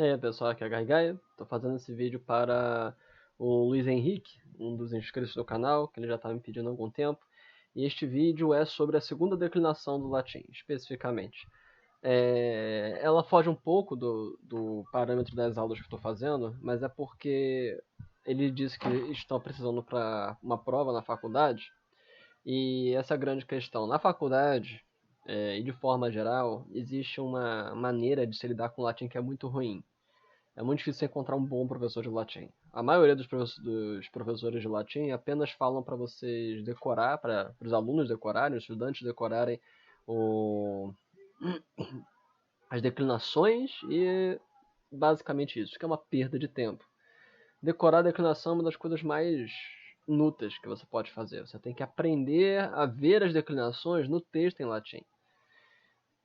E aí pessoal, aqui é a Gargaia. Tô fazendo esse vídeo para o Luiz Henrique, um dos inscritos do canal, que ele já estava me pedindo há algum tempo. E este vídeo é sobre a segunda declinação do latim, especificamente. Ela foge um pouco do parâmetro das aulas que estou fazendo, mas é porque ele disse que estão precisando para uma prova na faculdade. E essa é a grande questão. Na faculdade, e de forma geral, existe uma maneira de se lidar com o latim que é muito ruim. É muito difícil encontrar um bom professor de latim. A maioria dos professores de latim apenas falam para vocês decorar, para os alunos decorarem, os estudantes decorarem o, as declinações e basicamente isso, que é uma perda de tempo. Decorar a declinação é uma das coisas mais inúteis que você pode fazer. Você tem que aprender a ver as declinações no texto em latim.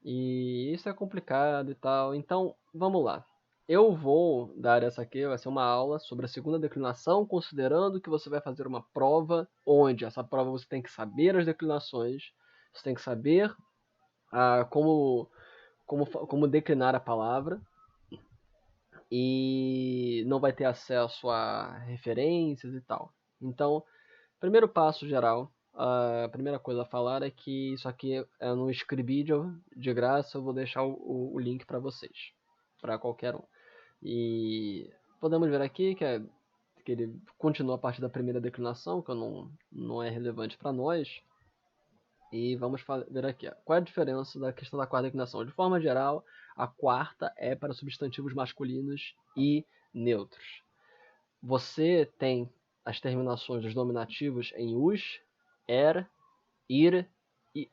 E isso é complicado e tal. Então, vamos lá. Eu vou dar essa aqui, vai ser uma aula sobre a segunda declinação, considerando que você vai fazer uma prova, onde essa prova você tem que saber as declinações, você tem que saber como declinar a palavra, e não vai ter acesso a referências e tal. Então, primeiro passo geral, a primeira coisa a falar é que isso aqui é no Scribd de graça, eu vou deixar o link para vocês, para qualquer um. E podemos ver aqui que ele continua a partir da primeira declinação, que não é relevante para nós. E vamos ver aqui, qual é a diferença da questão da quarta declinação. De forma geral, a quarta é para substantivos masculinos e neutros. Você tem as terminações dos nominativos em us, er, ir e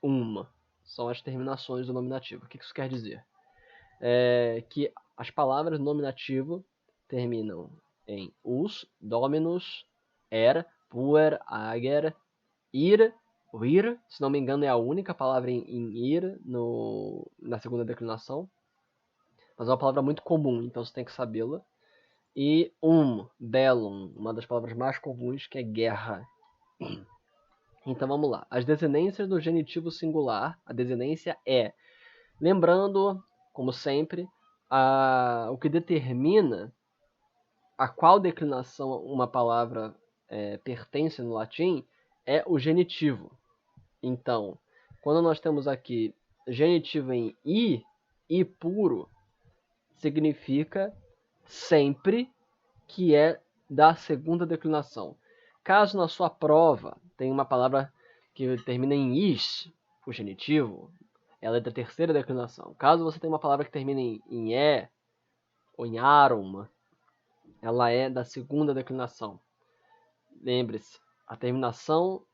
são as terminações do nominativo. O que isso quer dizer? Que as palavras nominativo terminam em us, dominus, er, puer, ager, ir, vir. Se não me engano, é a única palavra em ir na segunda declinação. Mas é uma palavra muito comum, então você tem que sabê-la. E bellum, uma das palavras mais comuns, que é guerra. Então vamos lá. As desinências do genitivo singular, a desinência é, lembrando, como sempre, o que determina a qual declinação uma palavra pertence no latim é o genitivo. Então, quando nós temos aqui genitivo em i puro, significa sempre que é da segunda declinação. Caso na sua prova tenha uma palavra que termina em is, o genitivo, ela é da terceira declinação. Caso você tenha uma palavra que termina em e ou em arum, ela é da segunda declinação. Lembre-se, a terminação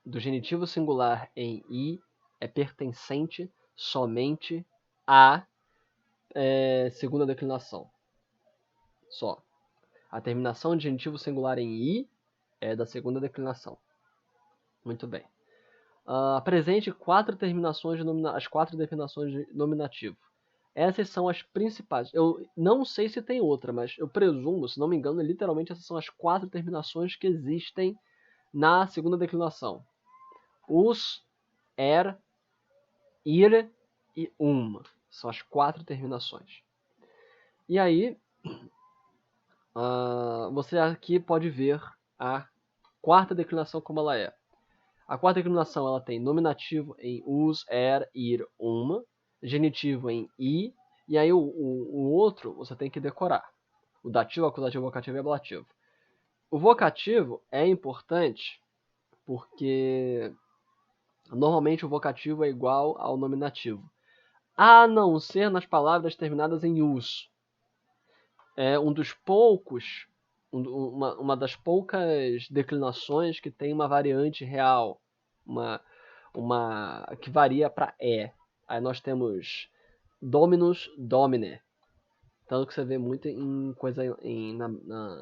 do genitivo singular em i é pertencente somente à segunda declinação. Só. A terminação de genitivo singular em i é da segunda declinação. Muito bem. Apresente as quatro terminações de nominativo. Essas são as principais. Eu não sei se tem outra, mas eu presumo, se não me engano, literalmente essas são as quatro terminações que existem na segunda declinação. Us, er, ir e são as quatro terminações. E aí, você aqui pode ver a quarta declinação como ela é. A quarta declinação ela tem nominativo em us, er, ir, genitivo em i, e aí o outro você tem que decorar. O dativo, acusativo, vocativo e ablativo. O vocativo é importante porque normalmente o vocativo é igual ao nominativo, a não ser nas palavras terminadas em us. É um dos poucos, uma das poucas declinações que tem uma variante real, uma que varia para e. Aí nós temos dominus, domine. Tanto que você vê muito em coisa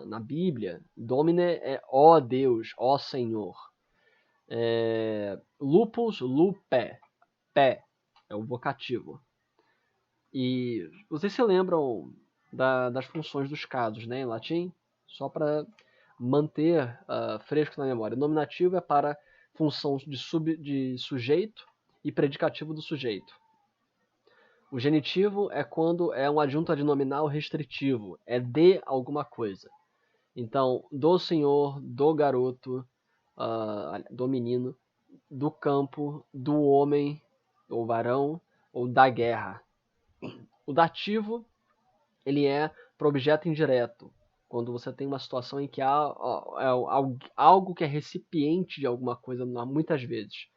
na Bíblia. Domine é ó Deus, ó Senhor. Lupus, lupe. Pé é o vocativo. E vocês se lembram das funções dos casos, né, em latim? Só para manter fresco na memória. Nominativo é para função de sujeito e predicativo do sujeito. O genitivo é quando é um adjunto adnominal restritivo, é de alguma coisa. Então, do senhor, do garoto, do menino, do campo, do homem, ou varão, ou da guerra. O dativo, ele é para objeto indireto, quando você tem uma situação em que há algo que é recipiente de alguma coisa, muitas vezes.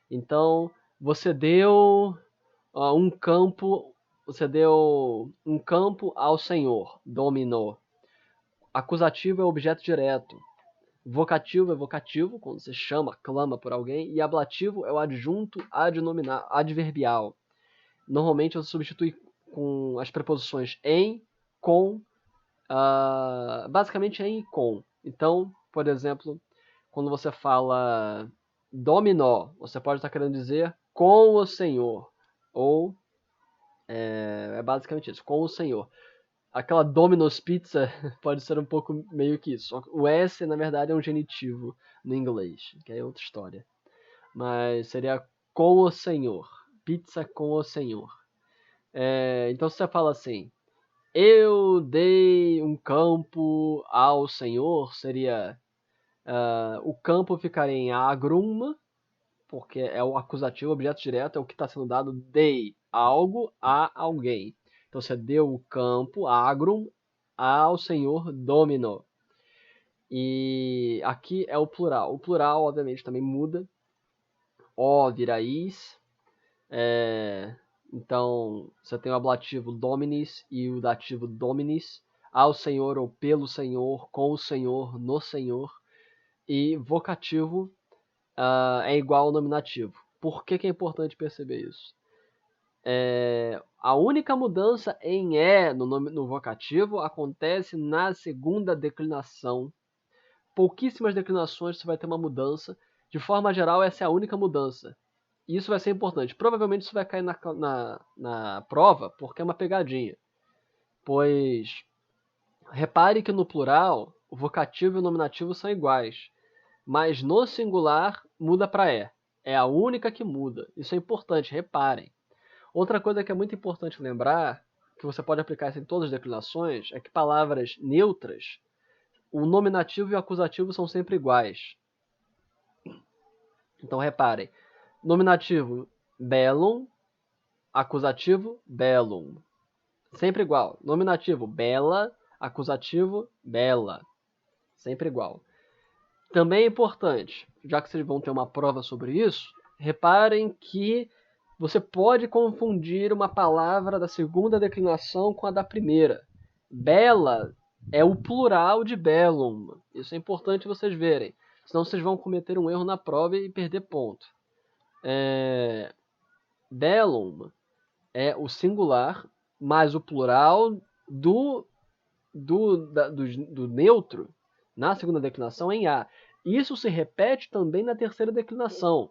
Então, você deu um campo, ao senhor, dominou. Acusativo é objeto direto. Vocativo é vocativo, quando você chama, clama por alguém. E ablativo é o adjunto adverbial. Normalmente você substitui com as preposições em, com, basicamente em e com. Então, por exemplo, quando você fala dominó, você pode estar querendo dizer com o senhor. Ou é basicamente isso, com o senhor. Aquela Domino's Pizza pode ser um pouco meio que isso. O S, na verdade, é um genitivo no inglês, que é outra história. Mas seria com o senhor. Pizza com o senhor. Então você fala assim, eu dei um campo ao senhor, seria o campo ficaria em agrum, porque é o acusativo, o objeto direto, é o que está sendo dado, dei algo a alguém. Então você deu o campo, agrum, ao senhor domino. E aqui é o plural. O plural, obviamente, também muda. O vira is. Então, você tem o ablativo dominis e o dativo dominis. Ao senhor ou pelo senhor, com o senhor, no senhor. E vocativo é igual ao nominativo. Por que é importante perceber isso? A única mudança em no vocativo acontece na segunda declinação. Pouquíssimas declinações você vai ter uma mudança. De forma geral, essa é a única mudança. E isso vai ser importante. Provavelmente isso vai cair na prova, porque é uma pegadinha. Pois, repare que no plural, o vocativo e o nominativo são iguais. Mas no singular, muda para é. É a única que muda. Isso é importante, reparem. Outra coisa que é muito importante lembrar, que você pode aplicar isso em todas as declinações, é que palavras neutras, o nominativo e o acusativo são sempre iguais. Então reparem, nominativo bellum, acusativo bellum. Sempre igual. Nominativo bela, acusativo bela. Sempre igual. Também é importante, já que vocês vão ter uma prova sobre isso, reparem que você pode confundir uma palavra da segunda declinação com a da primeira. Bela é o plural de bellum. Isso é importante vocês verem. Senão vocês vão cometer um erro na prova e perder ponto. Bellum é o singular, mais o plural do neutro na segunda declinação em A. Isso se repete também na terceira declinação.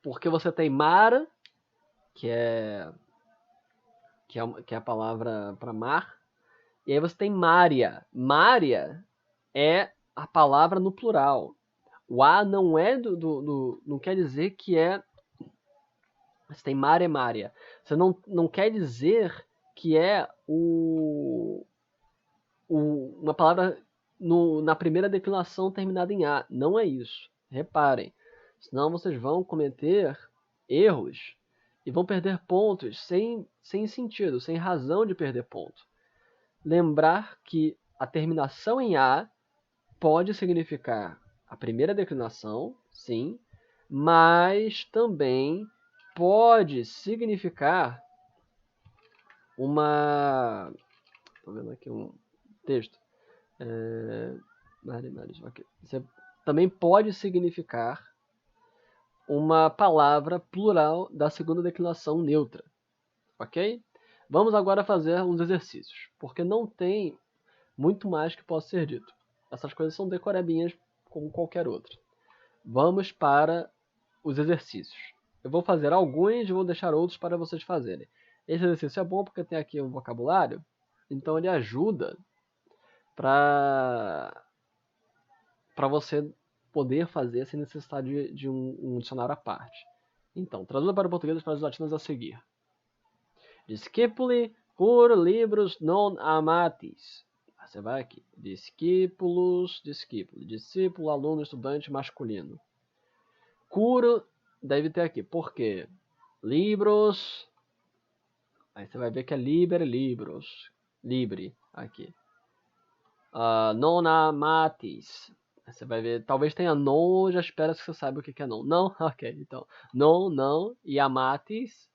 Porque você tem Mara, que é a palavra para mar, e aí você tem Mária. Mária é a palavra no plural. O A não é não quer dizer que é. Você tem Mária e Mária. Você não quer dizer que é uma palavra na primeira declinação terminada em A. Não é isso. Reparem. Senão vocês vão cometer erros e vão perder pontos sem sentido, sem razão de perder ponto. Lembrar que a terminação em A pode significar a primeira declinação, sim, mas também pode significar uma... Estou vendo aqui um texto. Você também pode significar uma palavra plural da segunda declinação neutra. Ok? Vamos agora fazer uns exercícios, porque não tem muito mais que possa ser dito. Essas coisas são decorebinhas como qualquer outra. Vamos para os exercícios. Eu vou fazer alguns e vou deixar outros para vocês fazerem. Esse exercício é bom porque tem aqui um vocabulário, então ele ajuda para você poder fazer sem necessidade de um dicionário à parte. Então, traduza para o português as frases latinas a seguir. Discipuli cur libros non amatis. Você vai aqui. Discípulos, discípulo, aluno, estudante masculino. Cur deve ter aqui. Por quê? Libros. Aí você vai ver que é libros. Libre. Aqui. Non amatis. Você vai ver, talvez tenha non, já espera que você saiba o que é non. Não? Ok, então. Non, não. E amatis.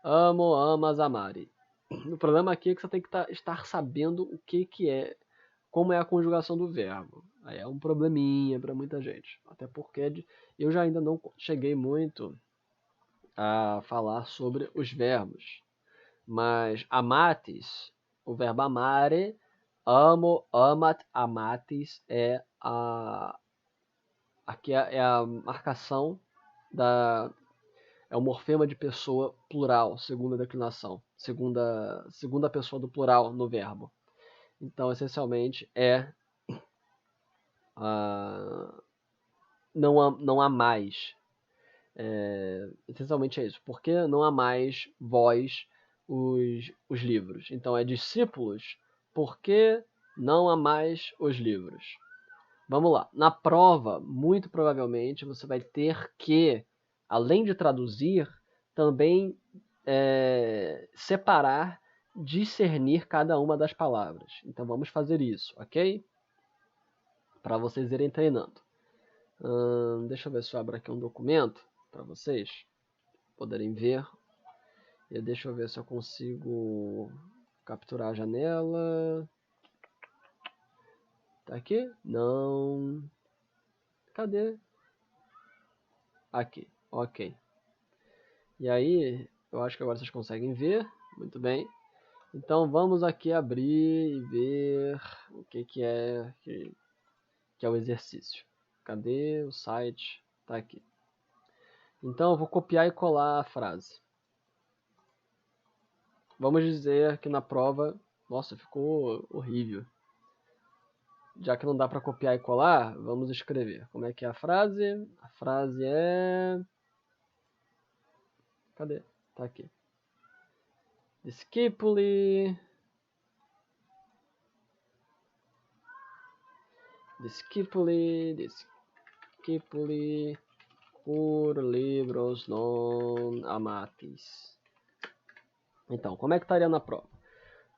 Amo, amas, amare. O problema aqui é que você tem que estar sabendo o que é, como é a conjugação do verbo. Aí é um probleminha para muita gente. Até porque eu já ainda não cheguei muito a falar sobre os verbos. Mas amatis, o verbo amare, amo, amat, amatis, aqui é a marcação é o morfema de pessoa plural, segunda declinação, segunda pessoa do plural no verbo. Então, essencialmente, não há mais. Essencialmente é isso. Por que não há mais vós os livros? Então, é discípulos, por que não há mais os livros? Vamos lá. Na prova, muito provavelmente, você vai ter que, além de traduzir, também separar, discernir cada uma das palavras. Então, vamos fazer isso, ok? Para vocês irem treinando. Deixa eu ver se eu abro aqui um documento para vocês poderem ver. E deixa eu ver se eu consigo capturar a janela. Tá aqui? Não. Cadê? Aqui, ok. E aí, eu acho que agora vocês conseguem ver. Muito bem. Então vamos aqui abrir e ver o que é o exercício. Cadê o site? Tá aqui. Então eu vou copiar e colar a frase. Vamos dizer que na prova... Nossa, ficou horrível. Já que não dá para copiar e colar, vamos escrever. Como é que é a frase? A frase é... Cadê? Tá aqui. Discipuli cur libros non amatis. Então, como é que estaria na prova?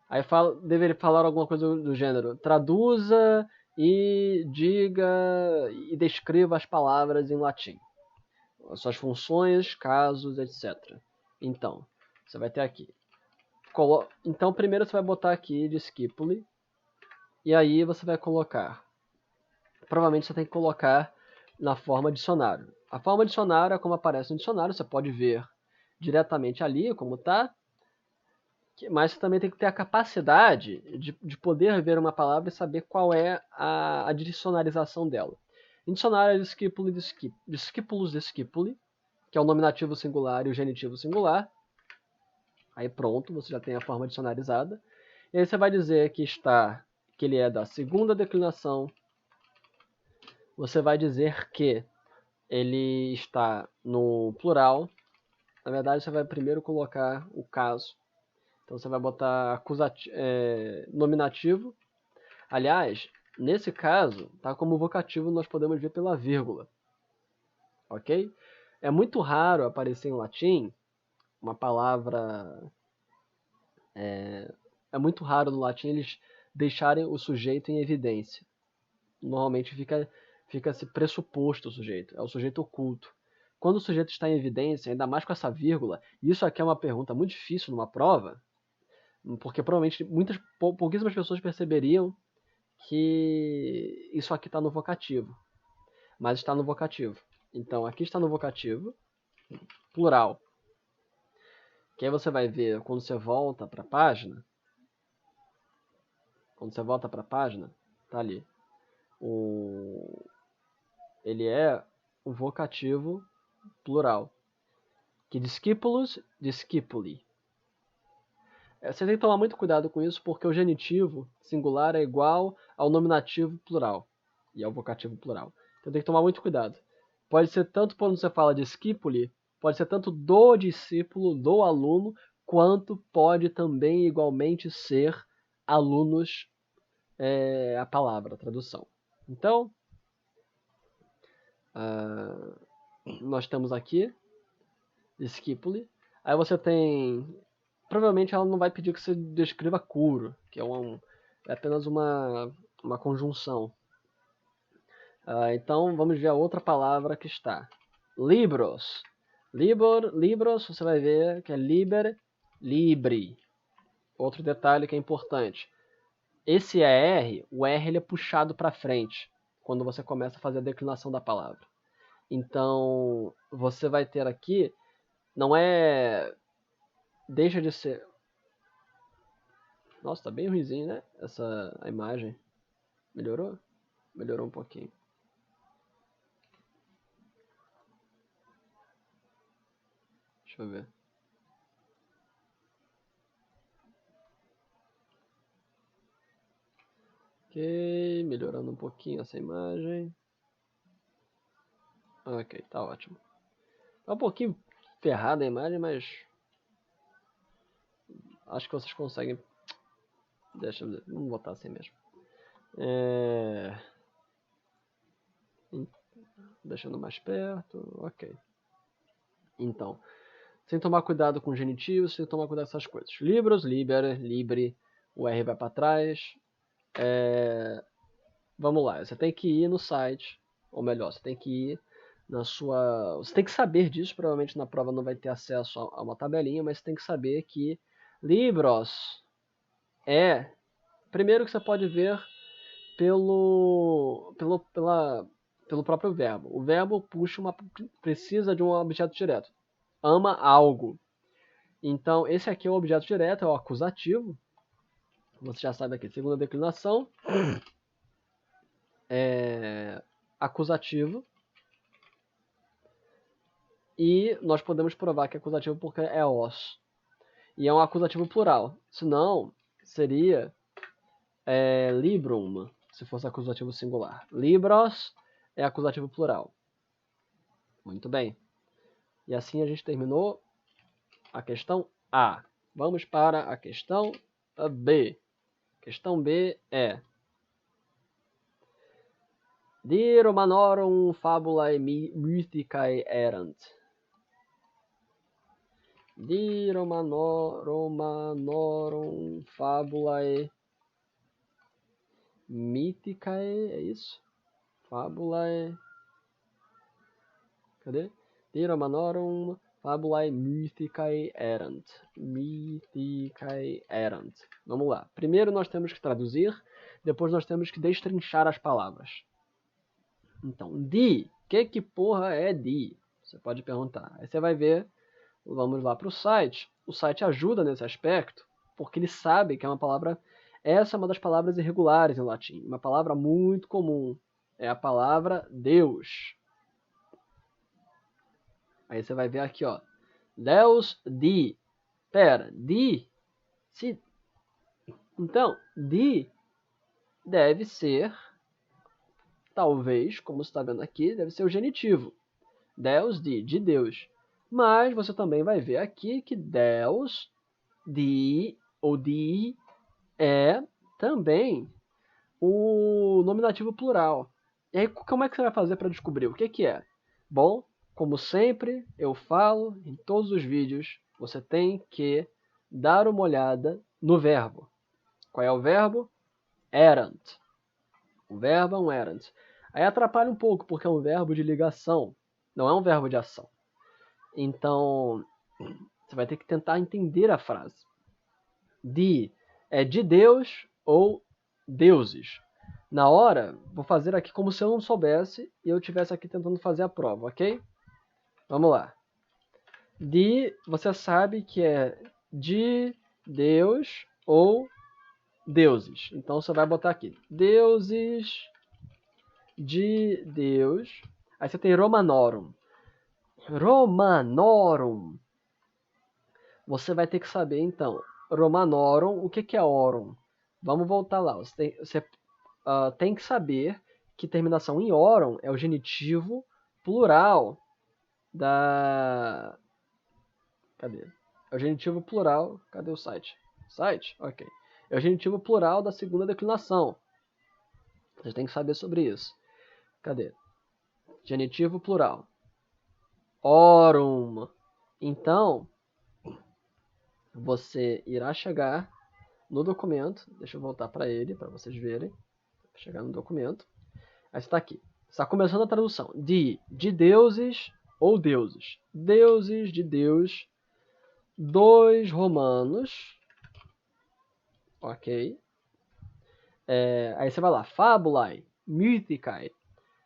Aí deveria falar alguma coisa do gênero. Traduza e diga e descreva as palavras em latim. Suas funções, casos, etc. Então, você vai ter aqui. Então, primeiro você vai botar aqui discipuli. E aí você vai colocar. Provavelmente você tem que colocar na forma dicionário. A forma dicionário é como aparece no dicionário. Você pode ver diretamente ali como está. Mas você também tem que ter a capacidade de poder ver uma palavra e saber qual é a dicionarização dela. Em dicionário é discípulos discipuli, que é o nominativo singular e o genitivo singular. Aí pronto, você já tem a forma dicionarizada. E aí você vai dizer que ele é da segunda declinação. Você vai dizer que ele está no plural. Na verdade, você vai primeiro colocar o caso. Então você vai botar nominativo. Aliás, nesse caso, tá como vocativo, nós podemos ver pela vírgula. Ok? É muito raro aparecer em latim uma palavra... É muito raro no latim eles deixarem o sujeito em evidência. Normalmente fica-se pressuposto o sujeito. É o sujeito oculto. Quando o sujeito está em evidência, ainda mais com essa vírgula, e isso aqui é uma pergunta muito difícil numa prova, porque provavelmente pouquíssimas pessoas perceberiam que isso aqui está no vocativo. Mas está no vocativo. Então, aqui está no vocativo, plural. Que aí você vai ver, quando você volta para a página, tá ali. Ele é o vocativo plural. Que discípulos, discipuli. Você tem que tomar muito cuidado com isso, porque o genitivo singular é igual ao nominativo plural. E ao vocativo plural. Então tem que tomar muito cuidado. Pode ser tanto quando você fala discipuli, pode ser tanto do discípulo, do aluno, quanto pode também igualmente ser alunos a palavra, a tradução. Então, nós temos aqui Discípule. Aí você tem... Provavelmente ela não vai pedir que você descreva Kuro, que é apenas uma conjunção. Então, vamos ver a outra palavra que está. Libros. Libros, você vai ver que é liber, libre. Outro detalhe que é importante. Esse ER, o R ele é puxado para frente, quando você começa a fazer a declinação da palavra. Então, você vai ter aqui, não é... Deixa de ser... Nossa, tá bem ruimzinho, né? A imagem. Melhorou? Melhorou um pouquinho. Deixa eu ver. Ok, melhorando um pouquinho essa imagem. Ok, tá ótimo. Tá um pouquinho ferrada a imagem, mas... Acho que vocês conseguem... Deixa eu ver, vamos botar assim mesmo. Deixando mais perto, ok. Então, sem tomar cuidado com genitivos, sem tomar cuidado com essas coisas. Libros, liber, libre, o R vai para trás. Vamos lá, você tem que ir no site, ou melhor, você tem que ir na sua... Você tem que saber disso, provavelmente na prova não vai ter acesso a uma tabelinha, mas você tem que saber que libros é... Primeiro que você pode ver pelo próprio verbo. O verbo precisa de um objeto direto. Ama algo. Então, esse aqui é o objeto direto, é o acusativo. Você já sabe aqui, segunda declinação. Acusativo. E nós podemos provar que é acusativo porque é os. E é um acusativo plural. Senão, seria librum, se fosse acusativo singular. Libros é acusativo plural. Muito bem. E assim a gente terminou a questão A. Vamos para a questão B. Questão B é: Di Romanorum fabulae mythicae erant. Di Romanorum fabulae mythicae, é isso? Fabulae... Cadê? Di Romanorum fabulae mythicae erant. Mythicae erant. Vamos lá. Primeiro nós temos que traduzir, depois nós temos que destrinchar as palavras. Então, di. Que porra é di? Você pode perguntar. Aí você vai ver, vamos lá para o site. O site ajuda nesse aspecto, porque ele sabe que é uma palavra... Essa é uma das palavras irregulares em latim. Uma palavra muito comum. É a palavra Deus. Aí você vai ver aqui, ó. Deus di. Pera, di? Se... Então, di deve ser, talvez, como você está vendo aqui, deve ser o genitivo. Deus di, de Deus. Mas você também vai ver aqui que Deus di, ou di, é também o nominativo plural. E aí, como é que você vai fazer para descobrir o que é? Bom, como sempre eu falo em todos os vídeos, você tem que dar uma olhada no verbo. Qual é o verbo? Erant. O verbo é um erant. Aí atrapalha um pouco, porque é um verbo de ligação, não é um verbo de ação. Então, você vai ter que tentar entender a frase. Di é de Deus ou deuses. Na hora, vou fazer aqui como se eu não soubesse e eu estivesse aqui tentando fazer a prova, ok? Vamos lá. Di, você sabe que é de Deus ou deuses. Então, você vai botar aqui. Deuses de Deus. Aí você tem Romanorum. Romanorum. Você vai ter que saber, então, Romanorum, o que é Orum? Vamos voltar lá. Você tem que saber que terminação em Orum é o genitivo plural da... Cadê? É o genitivo plural. Cadê o site? Site? Ok. É o genitivo plural da segunda declinação. Vocês têm que saber sobre isso. Cadê? Genitivo plural. Orum. Então, você irá chegar no documento. Deixa eu voltar para ele, para vocês verem. Chegar no documento. Aí está aqui. Está começando a tradução. De deuses ou deuses. Deuses de Deus dos romanos. Ok. Aí você vai lá. Fabulae. Mythicae.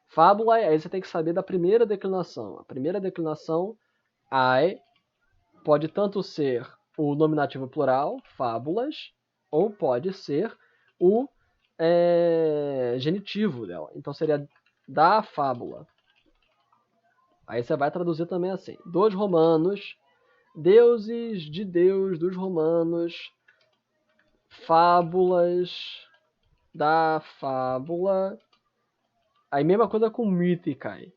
Fabulae, aí você tem que saber da primeira declinação. A primeira declinação, ai, pode tanto ser o nominativo plural, fábulas, ou pode ser o genitivo dela. Então seria da fábula. Aí você vai traduzir também assim. Dos romanos, deuses de Deus dos romanos, fábulas da fábula. Aí mesma coisa com Mythicae.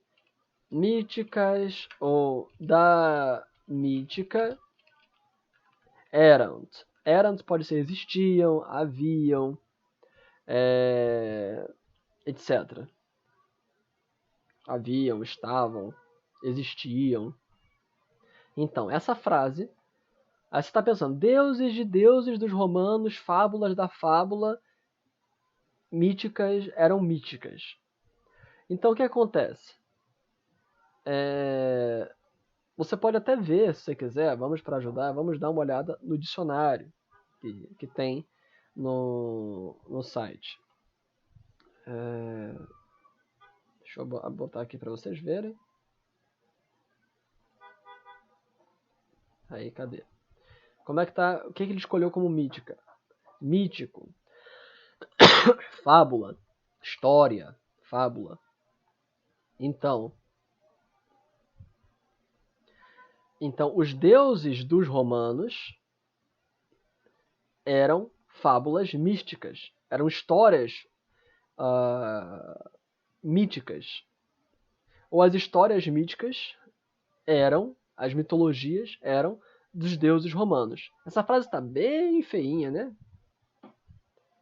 Míticas ou da mítica. Erant. Erant pode ser existiam, haviam, etc. Haviam, estavam, existiam. Então, essa frase, aí você está pensando, deuses de deuses dos romanos, fábulas da fábula, míticas eram míticas. Então, o que acontece? Você pode até ver, se você quiser, vamos para ajudar, vamos dar uma olhada no dicionário que tem no site. Deixa eu botar aqui para vocês verem. Aí, cadê? Como é que tá? O que ele escolheu como mítica? Mítico. Fábula. História. Fábula. Então, os deuses dos romanos eram fábulas místicas. Eram histórias míticas. Ou as histórias míticas as mitologias eram dos deuses romanos. Essa frase está bem feinha, né?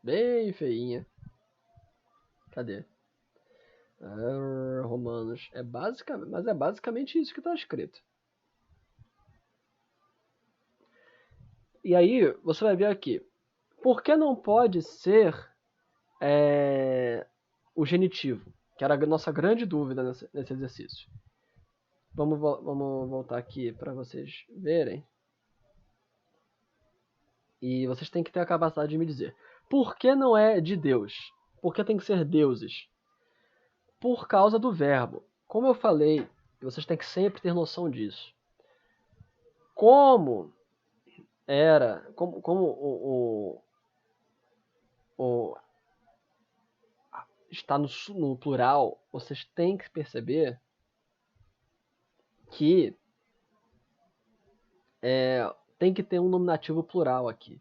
Bem feinha. Cadê? Romanos. Mas é basicamente isso que está escrito. E aí, você vai ver aqui. Por que não pode ser o genitivo? Que era a nossa grande dúvida nesse exercício. Vamos voltar aqui para vocês verem. E vocês têm que ter a capacidade de me dizer. Por que não é de Deus? Por que tem que ser deuses? Por causa do verbo. Como eu falei, vocês têm que sempre ter noção disso. Como está no plural, vocês têm que perceber que tem que ter um nominativo plural aqui.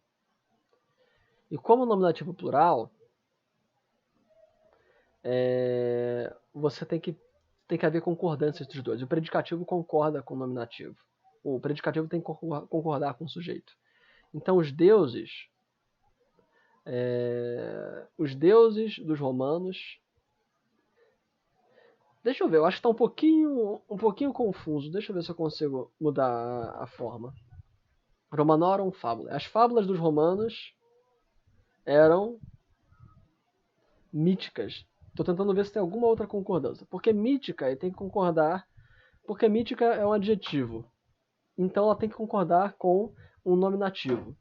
E como nominativo plural, você tem que haver concordância entre os dois. O predicativo concorda com o nominativo. O predicativo tem que concordar com o sujeito. Então, os deuses dos romanos... Deixa eu ver, eu acho que está um pouquinho confuso. Deixa eu ver se eu consigo mudar a forma. Romanorum fábula. As fábulas dos romanos eram míticas. Estou tentando ver se tem alguma outra concordância. Porque mítica tem que concordar... Porque mítica é um adjetivo. Então ela tem que concordar com um nominativo.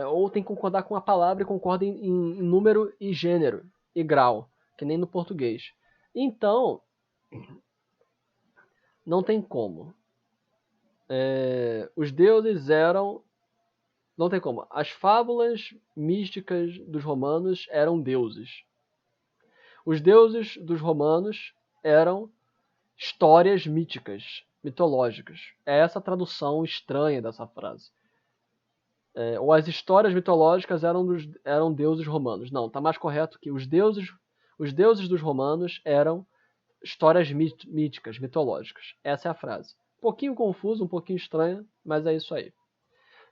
Ou tem que concordar com a palavra e concorda em número e gênero e grau, que nem no português. Então, não tem como. Os deuses eram... Não tem como. As fábulas místicas dos romanos eram deuses. Os deuses dos romanos eram histórias míticas, mitológicas. É essa a tradução estranha dessa frase. Ou as histórias mitológicas eram deuses romanos. Não, está mais correto que os deuses dos romanos eram histórias míticas, mitológicas. Essa é a frase. Um pouquinho confuso, um pouquinho estranho, mas é isso aí.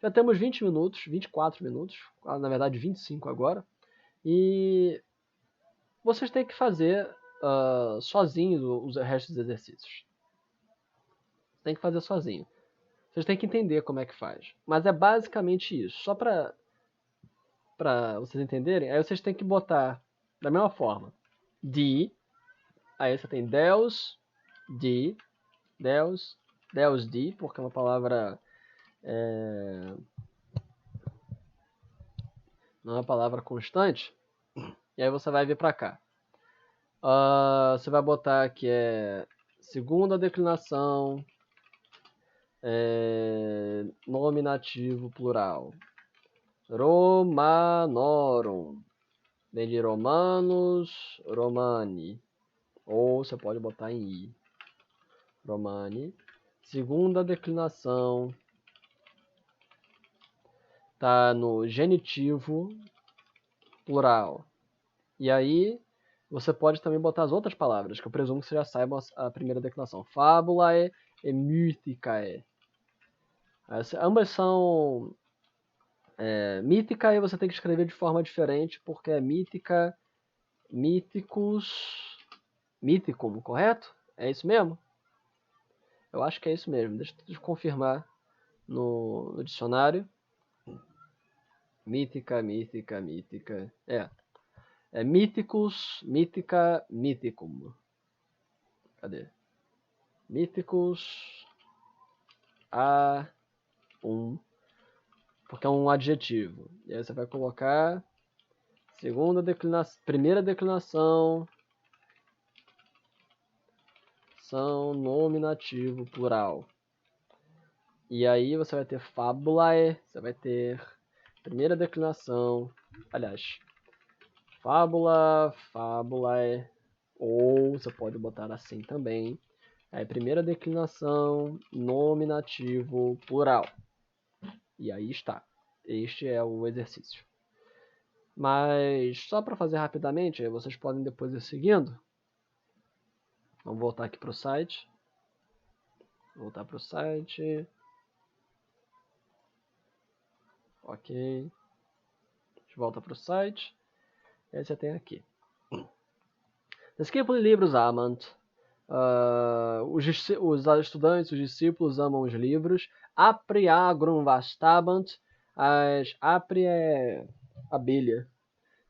Já temos 20 minutos, 24 minutos, na verdade 25 agora. E vocês têm que fazer sozinhos os restos dos exercícios. Tem que fazer sozinho. Vocês têm que entender como é que faz. Mas é basicamente isso. Só para vocês entenderem, aí vocês têm que botar da mesma forma. Aí você tem Deus, Deus, porque é uma palavra... não é uma palavra constante. E aí você vai vir para cá. Você vai botar que é segunda declinação, nominativo plural. Romanorum. Vem de romanos, romani. Ou você pode botar em i. Romani. Segunda declinação. Tá no genitivo plural. E aí, você pode também botar as outras palavras, que eu presumo que você já saiba a primeira declinação. Fabulae e mythicae. Ambas são mítica, e você tem que escrever de forma diferente, porque é mítica, míticus, mythicum, correto? É isso mesmo? Eu acho que é isso mesmo. Deixa eu confirmar no dicionário. Mítica. É mythicus, mítica, mythicum. Cadê? Mythicus porque é um adjetivo. E aí você vai colocar primeira declinação, são nominativo plural. E aí você vai ter fabulae, você vai ter primeira declinação, aliás, fabulae, ou você pode botar assim também. Aí primeira declinação, nominativo plural. E aí está. Este é o exercício. Mas só para fazer rapidamente, vocês podem depois ir seguindo. Vamos voltar aqui para o site. Voltar para o site. Ok. A gente volta para o site. E aí você tem aqui. Discípulos livros amant. Os estudantes, os discípulos amam os livros. Apri agrum vastabant. Apri é abelha.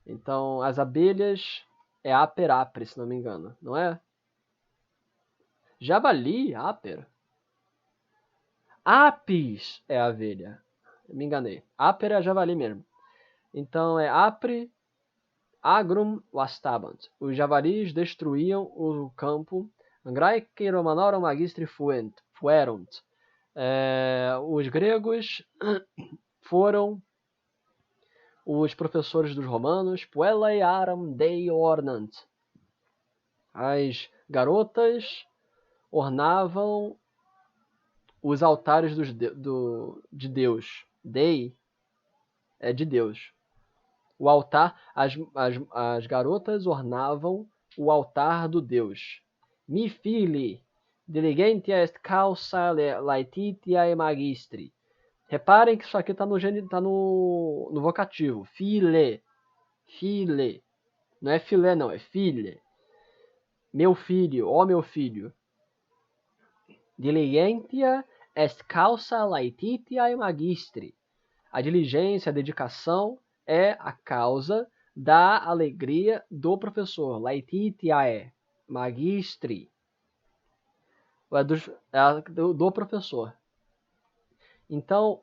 Então, as abelhas é aper apre, se não me engano, não é? Javali, aper. Apis é a abelha. Me enganei. Aper é javali mesmo. Então é apre agrum vastabant. Os javalis destruíam o campo. Graece romanorum magistri fuerunt. Os gregos foram os professores dos romanos. Puellae aram dei ornant. As garotas ornavam os altares de Deus. Dei é de Deus. O altar, as garotas ornavam o altar do Deus. Mi fili, diligentia est causa laetitia e magistri. Reparem que isso aqui está no vocativo. File. Não é filé, não, é file. Meu filho, ó meu filho. Diligentia est causa laetitia e magistri. A diligência, a dedicação é a causa da alegria do professor. Laetitiae, magistri. Do professor. Então,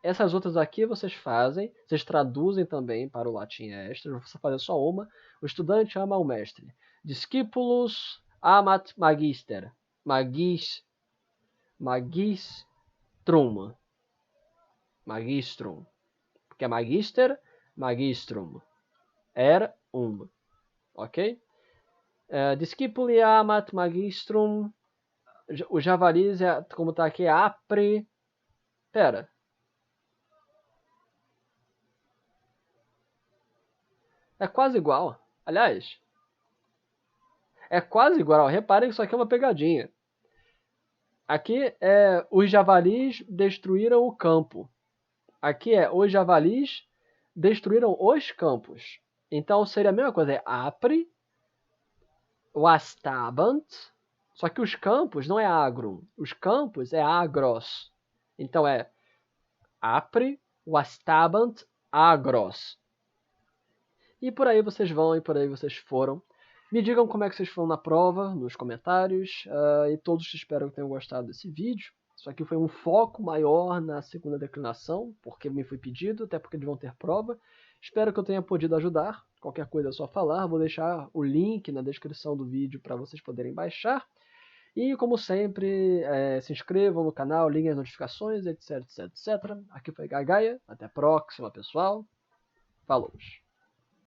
essas outras aqui vocês fazem, vocês traduzem também para o latim extra, não precisa fazer só uma. O estudante ama o mestre. Discípulos amat magister. Magistrum. Porque é magister, magistrum. Ok? Discipuli amat magistrum. O javalis, como está aqui, apre. Pera. É quase igual. Aliás, é quase igual. Reparem que isso aqui é uma pegadinha. Aqui é os javalis destruíram o campo. Aqui é os javalis destruíram os campos. Então seria a mesma coisa, é apre, wastabant, só que os campos não é agro, os campos é agros. Então é apre, wastabant, agros. E por aí vocês vão, e por aí vocês foram. Me digam como é que vocês foram na prova, nos comentários. E todos espero que tenham gostado desse vídeo. Isso aqui foi um foco maior na segunda declinação, porque me foi pedido, até porque eles vão ter prova. Espero que eu tenha podido ajudar. Qualquer coisa é só falar. Vou deixar o link na descrição do vídeo para vocês poderem baixar. E, como sempre, se inscrevam no canal, liguem as notificações, etc, etc, etc. Aqui foi Gagaia. Até a próxima, pessoal. Falou!